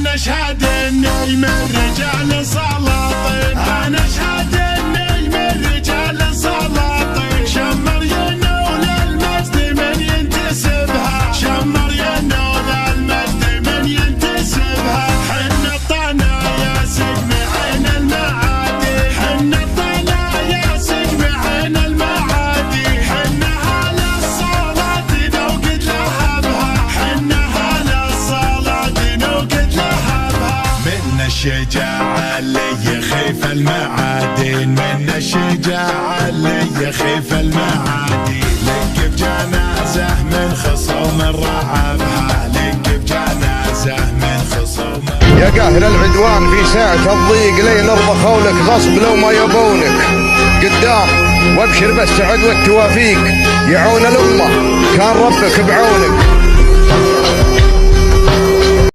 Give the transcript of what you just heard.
انا اشهد اني من رجال سلاطين، انا اشهد اني من رجال سلاطين. شمر ينول المجد من ينتسبها، شمر ينول المجد من ينتسبها. حنا الطنا يا سقم عين المعادي، حنا الطنا يا سقم عين المعادي. حنا هلا الصلاة نوقد لهبها، حنا هلا الصلاة نوقد لهبها. منا الشجاعة اللي يخيف المعادين، منا الشجاعة اللي يخيف المعادين. لك بجنازة من خصوم رعبها، لك بجنازة من خصوم. يا قاهر العدوان في ساعة الضيق لي نرضى خولك غصب لو ما يبونك. قدام وابشر بالسعد والتوافيق، يعون الأمة كان ربك بعونك.